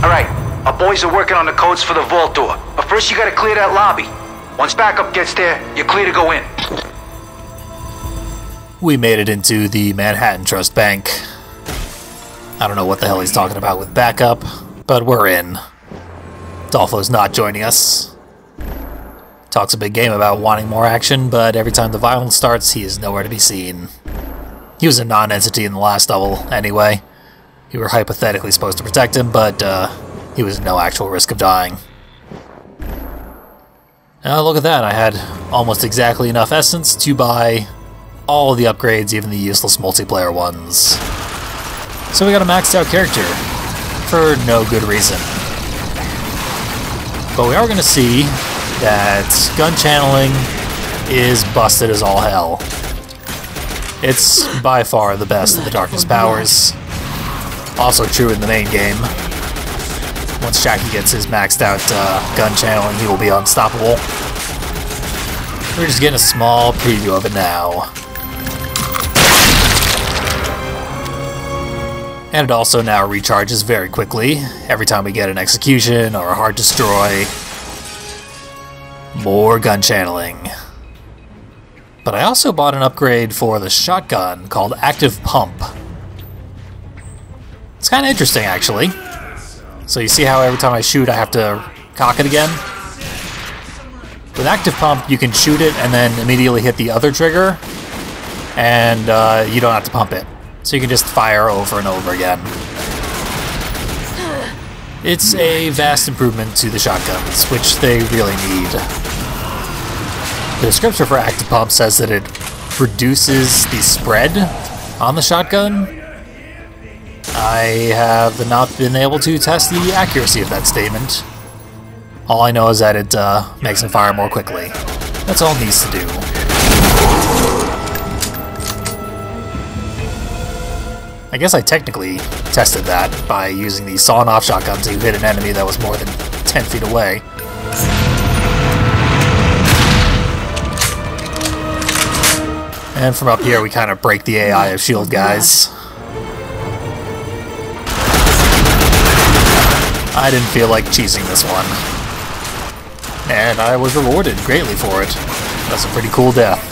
Alright, our boys are working on the codes for the vault door. But first you gotta clear that lobby. Once backup gets there, you're clear to go in. We made it into the Manhattan Trust Bank. I don't know what the hell he's talking about with backup, but we're in. Dolfo's not joining us. Talks a big game about wanting more action, but every time the violence starts, he is nowhere to be seen. He was a non-entity in the last level, anyway. You were hypothetically supposed to protect him, but he was no actual risk of dying. Look at that, I had almost exactly enough essence to buy all the upgrades, even the useless multiplayer ones. So we got a maxed out character, for no good reason. But we are going to see that gun channeling is busted as all hell. It's by far the best of the darkness powers. Also true in the main game. Once Shaki gets his maxed out gun channeling, he will be unstoppable. We're just getting a small preview of it now. And it also now recharges very quickly every time we get an execution or a hard destroy. More gun channeling. But I also bought an upgrade for the shotgun called Active Pump. It's kind of interesting, actually. So you see how every time I shoot I have to cock it again? With Active Pump you can shoot it and then immediately hit the other trigger, and you don't have to pump it. So you can just fire over and over again. It's a vast improvement to the shotguns, which they really need. The description for Active Pump says that it reduces the spread on the shotgun. I have not been able to test the accuracy of that statement. All I know is that it makes him fire more quickly. That's all it needs to do. I guess I technically tested that by using the sawn-off shotgun to hit an enemy that was more than 10 feet away. And from up here we kind of break the AI of shield guys. I didn't feel like cheesing this one. And I was rewarded greatly for it. That's a pretty cool death.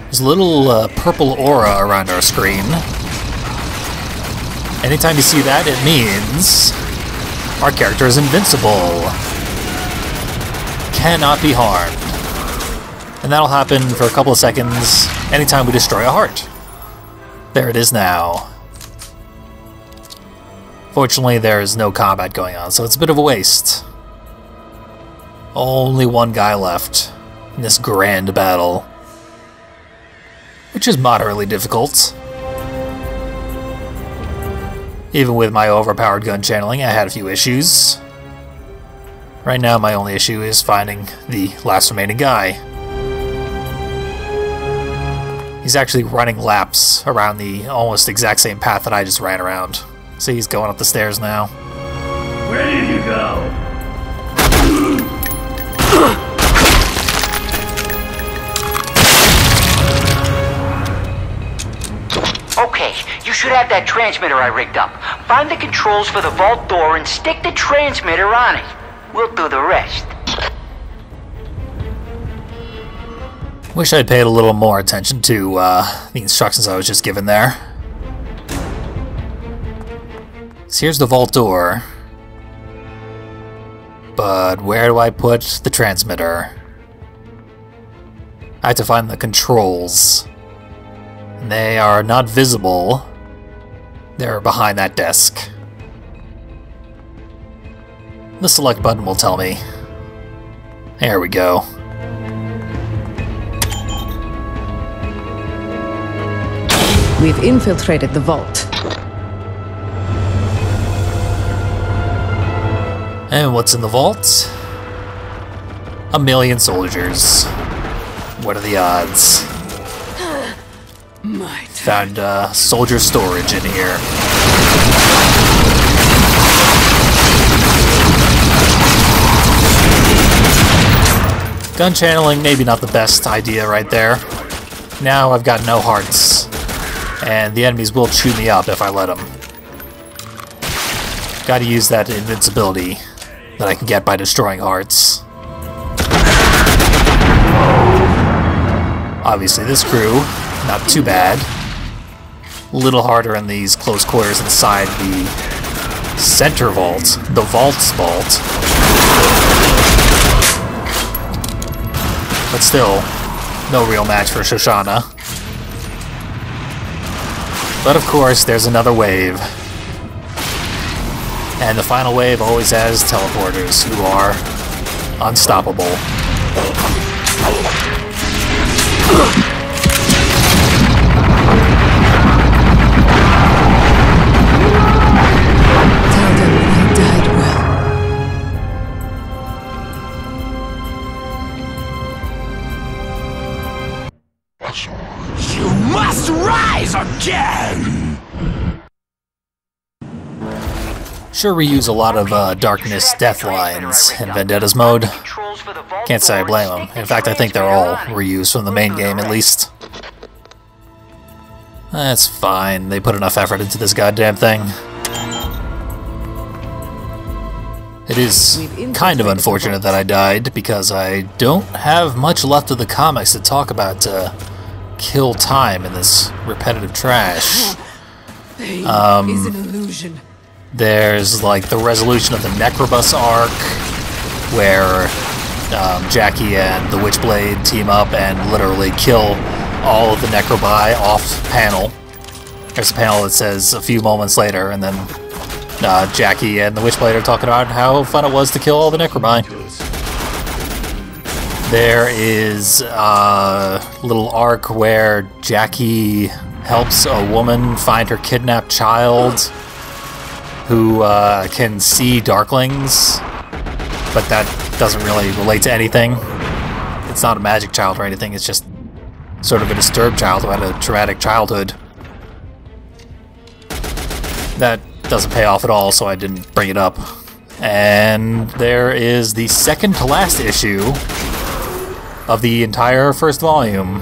There's a little purple aura around our screen. Anytime you see that, it means our character is invincible. Cannot be harmed. And that'll happen for a couple of seconds anytime we destroy a heart. There it is now. Fortunately, there is no combat going on, so it's a bit of a waste. Only one guy left in this grand battle, which is moderately difficult. Even with my overpowered gun channeling, I had a few issues. Right now, my only issue is finding the last remaining guy. He's actually running laps around the almost exact same path that I just ran around. See, he's going up the stairs now. Where did you go? Okay, you should have that transmitter I rigged up. Find the controls for the vault door and stick the transmitter on it. We'll do the rest. Wish I'd paid a little more attention to the instructions I was just given there. So here's the vault door. But where do I put the transmitter? I have to find the controls. They are not visible. They're behind that desk. The select button will tell me. There we go. We've infiltrated the vault. And what's in the vault? 1 million soldiers. What are the odds? Found soldier storage in here. Gun channeling, maybe not the best idea right there. Now I've got no hearts. And the enemies will chew me up if I let them. Gotta use that invincibility that I can get by destroying hearts. Obviously this crew, not too bad. A little harder in these close quarters inside the center vault, the vault's vault. But still, no real match for Shoshana. But of course, there's another wave. And the final wave always has teleporters who are unstoppable. Tell them I died well. You must rise again! Sure, we use a lot of Darkness death lines in Vendetta's mode. Can't say I blame them. In fact, I think they're all reused from the main game, at least. That's fine. They put enough effort into this goddamn thing. It is kind of unfortunate that I died, because I don't have much left of the comics to talk about to kill time in this repetitive trash. Pain is an illusion. There's like the resolution of the Necrobus arc, where Jackie and the Witchblade team up and literally kill all of the Necrobi off panel. There's a panel that says a few moments later, and then Jackie and the Witchblade are talking about how fun it was to kill all the Necrobi. There is a little arc where Jackie helps a woman find her kidnapped child who can see Darklings, but that doesn't really relate to anything. It's not a magic child or anything, it's just sort of a disturbed child who had a traumatic childhood. That doesn't pay off at all, so I didn't bring it up. And there is the second to last issue of the entire first volume,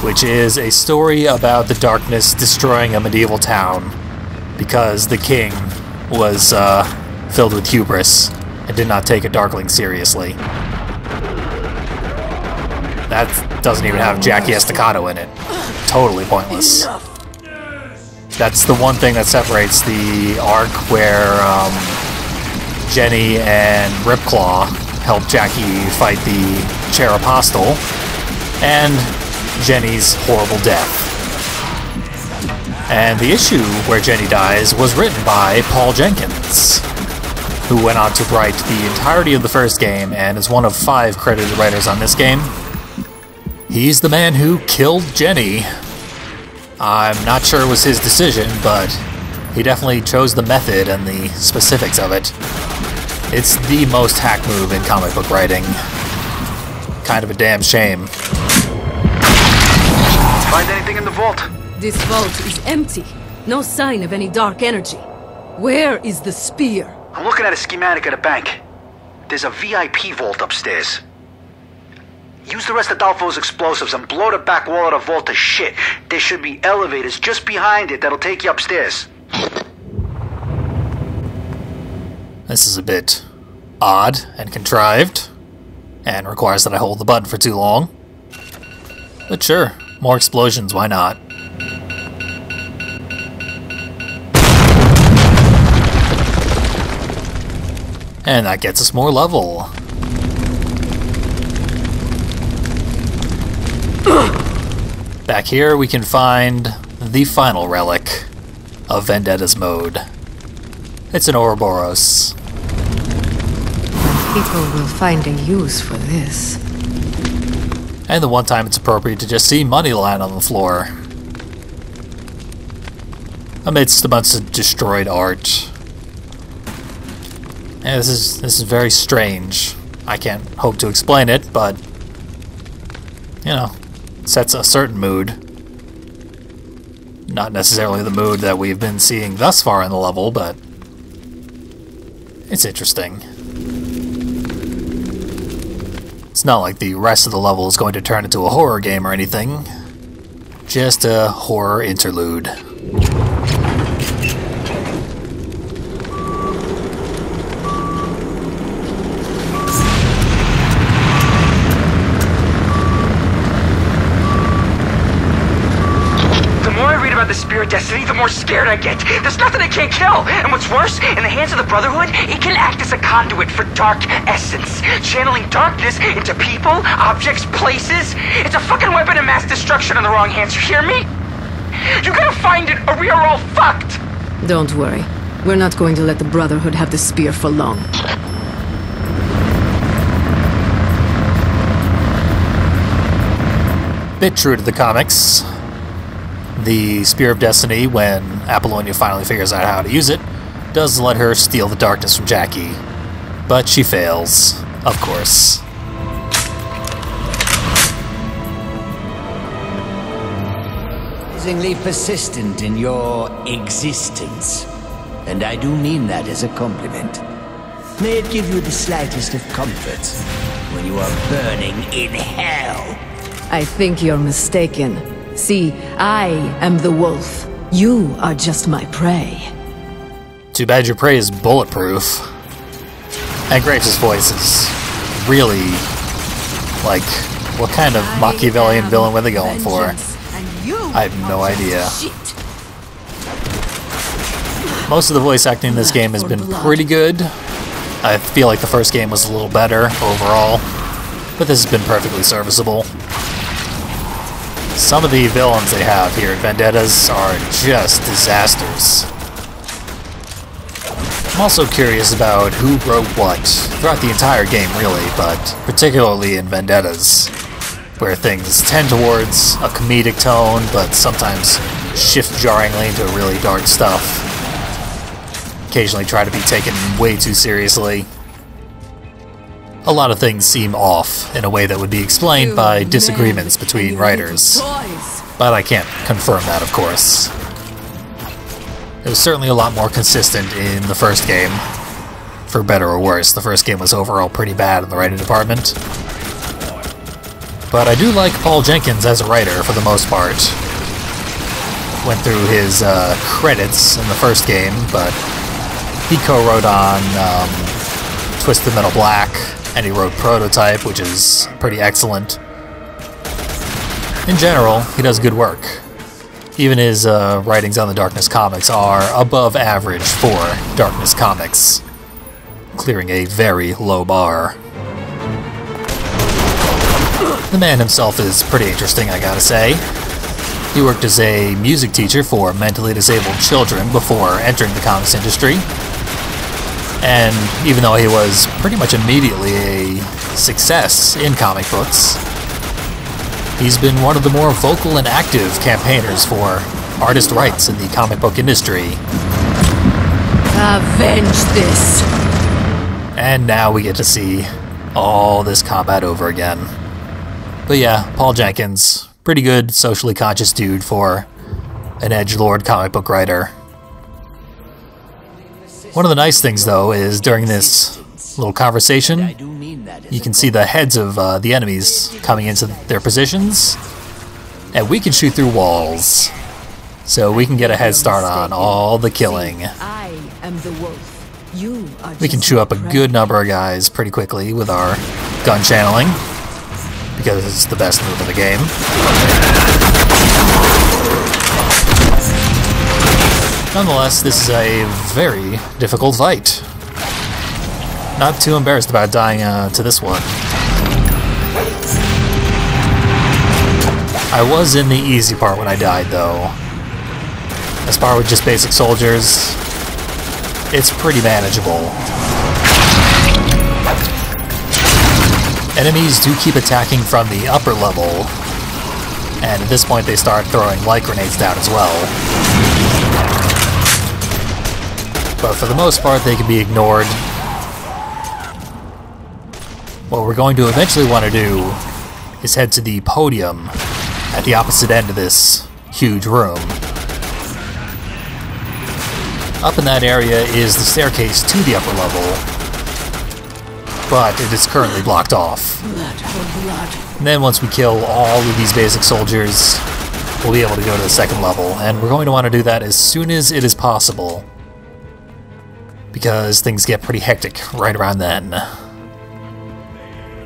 which is a story about the darkness destroying a medieval town because the king was filled with hubris and did not take a Darkling seriously. That doesn't even have Jackie Estacado in it. Totally pointless. That's the one thing that separates the arc where Jenny and Ripclaw help Jackie fight the Chair Apostle, and Jenny's horrible death. And the issue where Jenny dies was written by Paul Jenkins, who went on to write the entirety of the first game and is one of 5 credited writers on this game. He's the man who killed Jenny. I'm not sure it was his decision, but he definitely chose the method and the specifics of it. It's the most hack move in comic book writing. Kind of a damn shame. Find anything in the vault? This vault is empty. No sign of any dark energy. Where is the spear? I'm looking at a schematic of the bank. There's a VIP vault upstairs. Use the rest of Dalfo's explosives and blow the back wall of the vault to shit. There should be elevators just behind it that'll take you upstairs. This is a bit odd and contrived, and requires that I hold the button for too long. But sure, more explosions, why not? And that gets us more level. Back here we can find the final relic of Vendetta's mode. It's an Ouroboros. People will find a use for this. And the one time it's appropriate to just see money lying on the floor. Amidst a bunch of destroyed art. And this is very strange. I can't hope to explain it, but you know, sets a certain mood. Not necessarily the mood that we've been seeing thus far in the level, but it's interesting. It's not like the rest of the level is going to turn into a horror game or anything. Just a horror interlude. The Spirit Destiny, the more scared I get. There's nothing it can't kill. And what's worse, in the hands of the Brotherhood, it can act as a conduit for dark essence, channeling darkness into people, objects, places. It's a fucking weapon of mass destruction in the wrong hands, you hear me? You gotta find it, or we are all fucked! Don't worry. We're not going to let the Brotherhood have the spear for long. Bit true to the comics. The Spear of Destiny, when Apollonia finally figures out how to use it, does let her steal the darkness from Jackie. But she fails, of course. Amazingly persistent in your existence. And I do mean that as a compliment. May it give you the slightest of comforts when you are burning in hell. I think you're mistaken. See, I am the wolf. You are just my prey. Too bad your prey is bulletproof. And Graves' voice is really, like, what kind of Machiavellian villain were they going for? I have no idea. Most of the voice acting in this game has been pretty good. I feel like the first game was a little better overall, but this has been perfectly serviceable. Some of the villains they have here at Vendettas are just disasters. I'm also curious about who wrote what throughout the entire game, really, but particularly in Vendettas, where things tend towards a comedic tone, but sometimes shift jarringly into really dark stuff. Occasionally try to be taken way too seriously. A lot of things seem off in a way that would be explained by disagreements between writers, but I can't confirm that, of course. It was certainly a lot more consistent in the first game. For better or worse, the first game was overall pretty bad in the writing department. But I do like Paul Jenkins as a writer, for the most part. Went through his credits in the first game, but he co-wrote on Twisted Metal Black, and he wrote Prototype, which is pretty excellent. In general, he does good work. Even his writings on the Darkness comics are above average for Darkness comics, clearing a very low bar. The man himself is pretty interesting, I gotta say. He worked as a music teacher for mentally disabled children before entering the comics industry. And even though he was pretty much immediately a success in comic books, he's been one of the more vocal and active campaigners for artist rights in the comic book industry. Avenge this! And now we get to see all this combat over again. But yeah, Paul Jenkins, pretty good socially conscious dude for an edgelord comic book writer. One of the nice things, though, is during this little conversation, you can see the heads of the enemies coming into their positions, and we can shoot through walls, so we can get a head start on all the killing. We can chew up a good number of guys pretty quickly with our gun channeling, because it's the best move in the game. Nonetheless, this is a very difficult fight. Not too embarrassed about dying to this one. I was in the easy part when I died, though. As far with just basic soldiers, it's pretty manageable. Enemies do keep attacking from the upper level, and at this point they start throwing light grenades down as well. But for the most part, they can be ignored. What we're going to eventually want to do is head to the podium at the opposite end of this huge room. Up in that area is the staircase to the upper level, but it is currently blocked off. And then once we kill all of these basic soldiers, we'll be able to go to the second level, and we're going to want to do that as soon as it is possible, because things get pretty hectic right around then.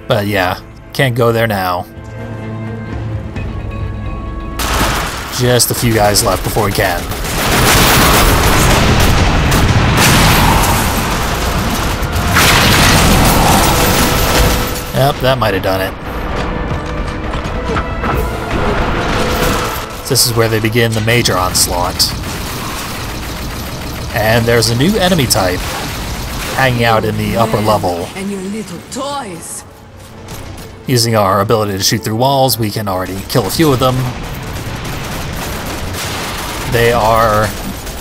But yeah, can't go there now. Just a few guys left before we can. Yep, that might have done it. This is where they begin the major onslaught. And there's a new enemy type hanging out in the upper level. And your little toys. Using our ability to shoot through walls, we can already kill a few of them. They are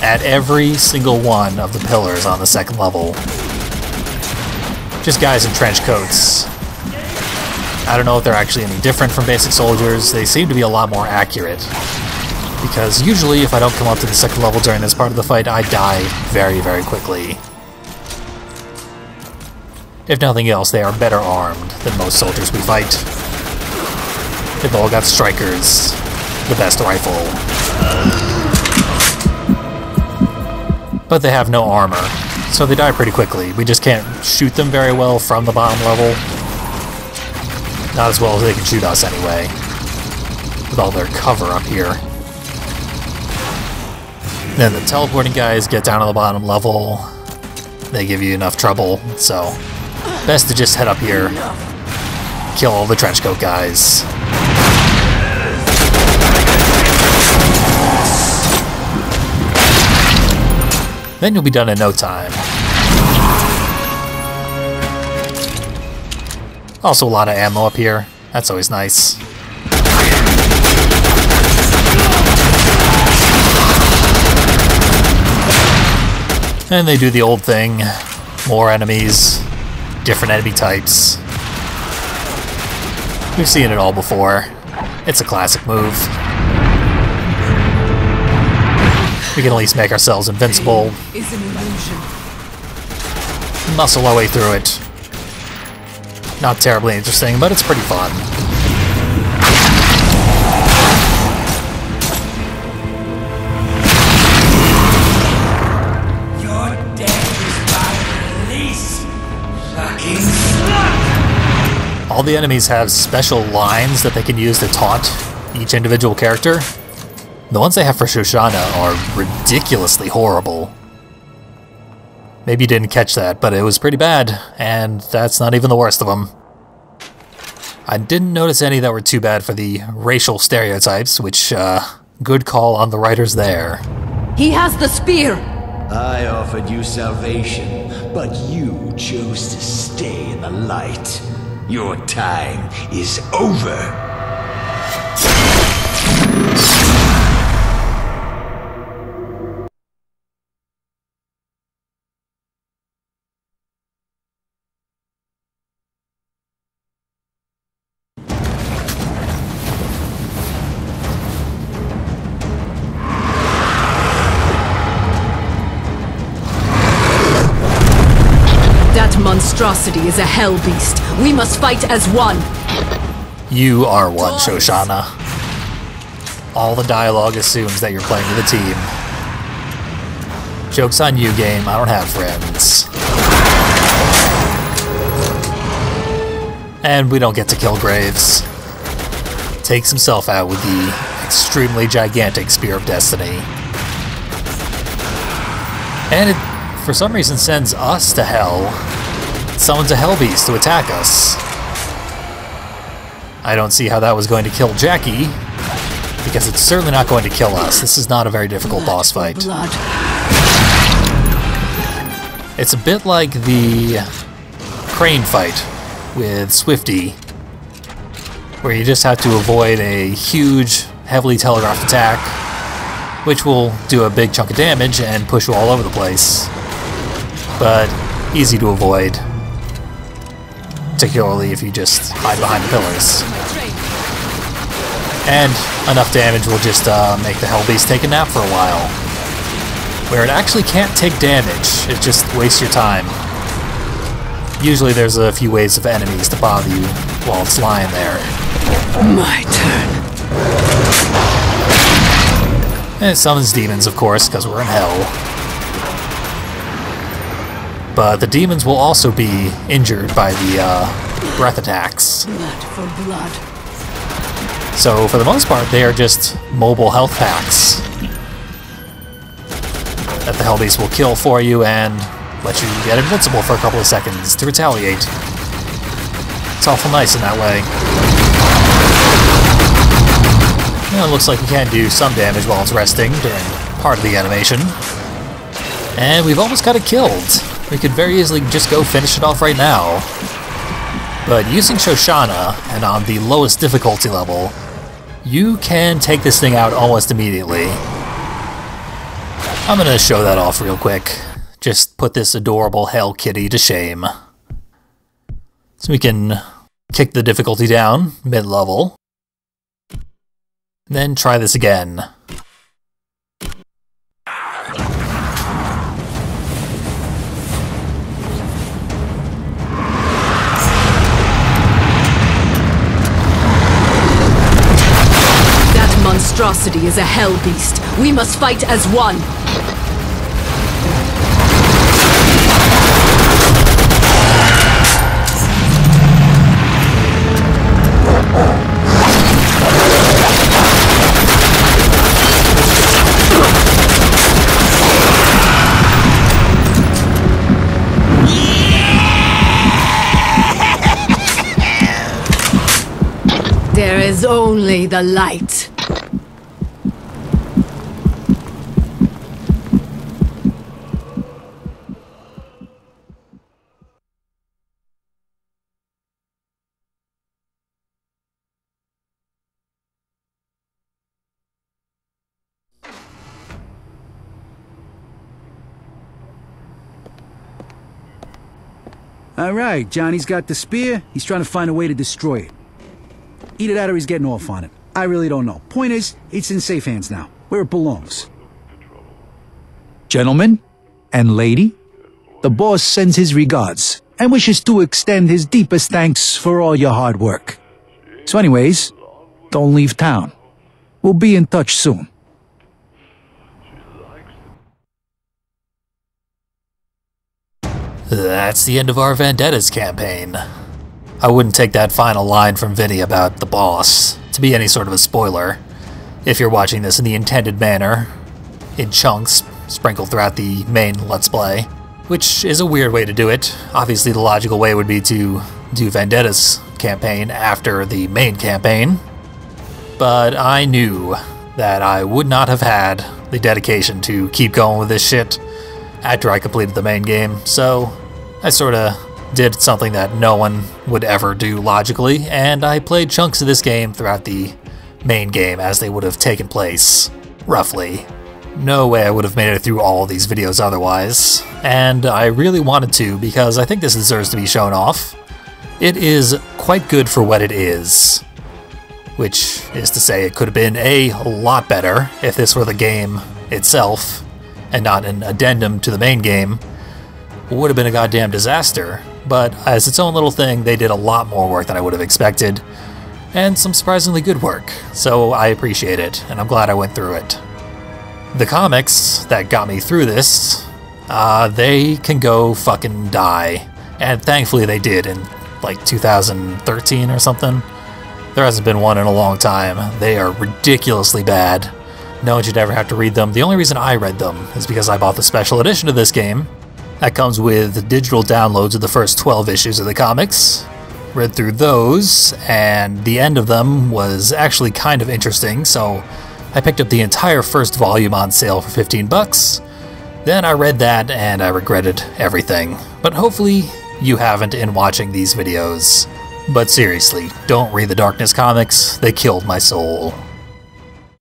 at every single one of the pillars on the second level. Just guys in trench coats. I don't know if they're actually any different from basic soldiers. They seem to be a lot more accurate. Because usually if I don't come up to the second level during this part of the fight, I die very, very quickly. If nothing else, they are better armed than most soldiers we fight. They've all got strikers, the best rifle. But they have no armor, so they die pretty quickly. We just can't shoot them very well from the bottom level. Not as well as they can shoot us anyway, with all their cover up here. Then the teleporting guys get down to the bottom level. They give you enough trouble, so best to just head up here, kill all the trenchcoat guys. Then you'll be done in no time. Also a lot of ammo up here. That's always nice. And they do the old thing. More enemies, different enemy types. We've seen it all before. It's a classic move. We can at least make ourselves invincible. Is an illusion. Muscle our way through it. Not terribly interesting, but it's pretty fun. Your death is my release, fucking slut! All the enemies have special lines that they can use to taunt each individual character. The ones they have for Shoshana are ridiculously horrible. Maybe you didn't catch that, but it was pretty bad, and that's not even the worst of them. I didn't notice any that were too bad for the racial stereotypes, which, good call on the writers there. He has the spear. I offered you salvation, but you chose to stay in the light. Your time is over. That monstrosity is a hell beast. We must fight as one. You are one, Shoshana. All the dialogue assumes that you're playing with a team. Joke's on you, game. I don't have friends. And we don't get to kill Graves. Takes himself out with the extremely gigantic Spear of Destiny. And it, for some reason, sends us to hell. It summons a hell beast to attack us. I don't see how that was going to kill Jackie, because it's certainly not going to kill us. This is not a very difficult boss fight. Blood. It's a bit like the crane fight with Swifty, where you just have to avoid a huge, heavily telegraphed attack, which will do a big chunk of damage and push you all over the place. But easy to avoid, particularly if you just hide behind the pillars. And enough damage will just make the Hellbeast take a nap for a while, where it actually can't take damage, it just wastes your time. Usually there's a few waves of enemies to bother you while it's lying there. My turn. And it summons demons, of course, because we're in hell. But the demons will also be injured by the breath attacks. Blood for blood. So, for the most part, they are just mobile health packs that the Hellbeast will kill for you and let you get invincible for a couple of seconds to retaliate. It's awful nice in that way. Well, it looks like we can do some damage while it's resting during part of the animation. And we've almost got it killed. We could very easily just go finish it off right now. But using Shoshana, and on the lowest difficulty level, you can take this thing out almost immediately. I'm gonna show that off real quick. Just put this adorable Hell Kitty to shame. So we can kick the difficulty down, mid-level. Then try this again. That monstrosity is a hell beast. We must fight as one. There is only the light. All right, Johnny's got the spear. He's trying to find a way to destroy it. Either that or he's getting off on it. I really don't know. Point is, it's in safe hands now, where it belongs. Gentlemen and lady, the boss sends his regards and wishes to extend his deepest thanks for all your hard work. So anyways, don't leave town. We'll be in touch soon. That's the end of our Vendettas campaign. I wouldn't take that final line from Vinny about the boss to be any sort of a spoiler, if you're watching this in the intended manner, in chunks, sprinkled throughout the main Let's Play, which is a weird way to do it. Obviously the logical way would be to do Vendettas campaign after the main campaign, but I knew that I would not have had the dedication to keep going with this shit after I completed the main game, so I sorta did something that no one would ever do logically, and I played chunks of this game throughout the main game as they would have taken place, roughly. No way I would have made it through all of these videos otherwise, and I really wanted to because I think this deserves to be shown off. It is quite good for what it is, which is to say it could have been a lot better if this were the game itself and not an addendum to the main game. It would have been a goddamn disaster, but as its own little thing, they did a lot more work than I would have expected, and some surprisingly good work, so I appreciate it, and I'm glad I went through it. The comics that got me through this, they can go fucking die, and thankfully they did in like 2013 or something. There hasn't been one in a long time. They are ridiculously bad. No one should ever have to read them. The only reason I read them is because I bought the special edition of this game. That comes with digital downloads of the first 12 issues of the comics. Read through those, and the end of them was actually kind of interesting, so I picked up the entire first volume on sale for 15 bucks. Then I read that, and I regretted everything. But hopefully you haven't in watching these videos. But seriously, don't read the Darkness comics, they killed my soul.